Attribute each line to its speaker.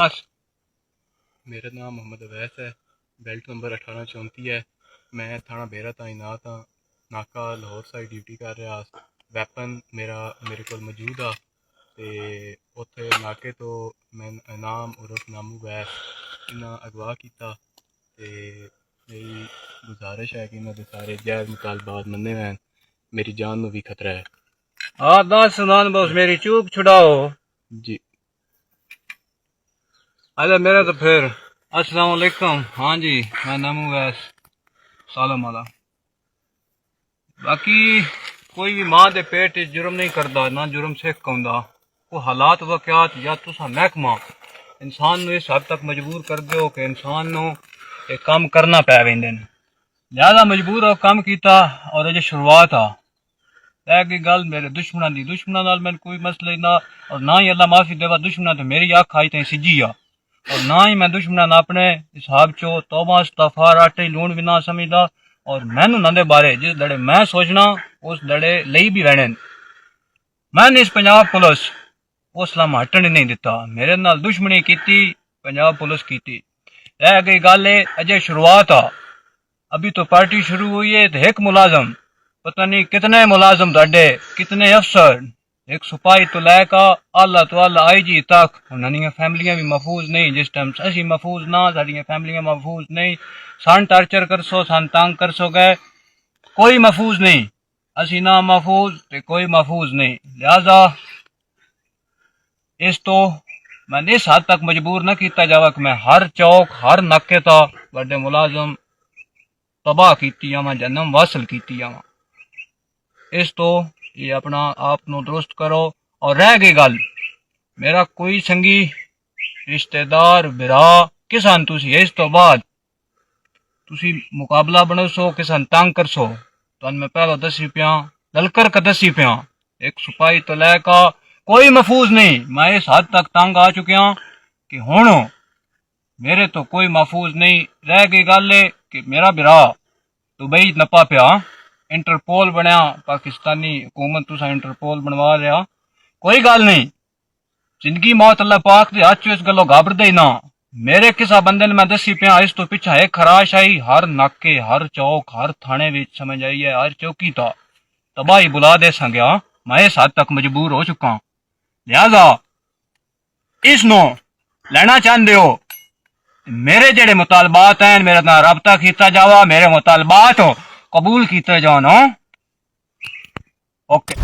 Speaker 1: मेरा नाम मोहम्मद अवैस है। बेल्ट नंबर 1834 है। मैं थाना बेरा तैनात हाँ। नाका लाहौर साइड ड्यूटी कर रहा। वैपन मेरे को मौजूद आ ते उत्थे नाके तो मैं इनाम उर्फ नामू वैस इन्हें अगवा किया। ते मेरी गुजारिश है कि इन्होंने सारे जायज़ मुतालबात मन्ने वैन। मेरी जान में भी खतरा है।
Speaker 2: हाँ दस सुनान बस मेरी चूक छुड़ाओ
Speaker 1: जी
Speaker 2: अरे मेरे तो फिर अस्सलाम वालेकुम। हाँ जी मैं नामू वैस सालम वाला। बाकी कोई भी मां दे पेट जुर्म नहीं करता ना जुर्म सिख कौंदा। वो हालात वाकयात या तुसा महकमा इंसान नू इस हद तक मजबूर कर दो कि इंसान नू एक काम करना पै वेंदे ने। लिहाजा मजबूर हो काम किया और अजे शुरुआत आ रह गई गल मेरे दुश्मना नाल मैंने कोई मसला ही ना। और ना ही अल्लाह माफी देवा दुश्मना तो मेरी अख आई तई सिजी आ। और ना ही मैं दुश्मना अपने हिसाब चो तौबा इस्तगफार आटे लूण भी ना समझदा। और मैनू नंदे बारे जिस दड़े मैं सोचना उस दड़े लई भी रहने। मैंने इस पंजाब पुलिस उस लम्हा हटन नहीं दिता। मेरे नाल दुश्मनी की पंजाब पुलिस की। रह गई गल अजय शुरुआत आ। अभी तो पार्टी शुरू हुई है तो एक मुलाजम पता नहीं कितने मुलाजम दड़े कितने अफसर एक सिपाही तो लैका आला तो आला IG तक उन्होंने फैमिलियां भी महफूज नहीं। जिस टाइम असी महफूज ना साड़ियां फैमिलियां महफूज नहीं। सन टार्चर कर सो सन तंग कर सो गए कोई महफूज नहीं। असी ना महफूज ते कोई महफूज नहीं। लिहाजा इस तो मैंने इस हद तक मजबूर न किया जावा कि मैं हर चौक हर नाके ता बड़े मुलाजम तबाह की जन्म वासल की। इस तो ये अपना आप नू दुरुस्त करो। और रह गई गल मेरा कोई संगी रिश्तेदार बिरा किसान तुसी इस तो बाद तुसी मुकाबला बनो सो किसान तंग कर सो तो मैं पहला दसी पिया दलकर का दसी पिया एक सिपाही तो लैका कोई महफूज नहीं। मैं इस हद तक तंग आ चुकिया कि हुण मेरे तो कोई महफूज नहीं। रह गई गल कि मेरा बिरा दुबई नपा पिया इंटरपोल बनया पाकिस्तानी हुकूमत तुसा इंटरपोल बनवा रहा। कोई गल नहीं जिंदगी मौत अल्लाह पाक दे हाथ इस गलों घाबरदे ही ना। मेरे किसा बंदे ने मैं दसी पिया इस तो पिछा एक खराश आई हर नाके हर चौक हर थाने विच समझ आई है हर चौकी था तबाही बुला दे संगया। मैं इस हद तक मजबूर हो चुका। लिहाजा इस नो लेना चाहते हो मेरे जेड़े मुतालबात हैं मेरे ना रबता किया जावा मेरे मुतालबात कबूल किए जान। ओके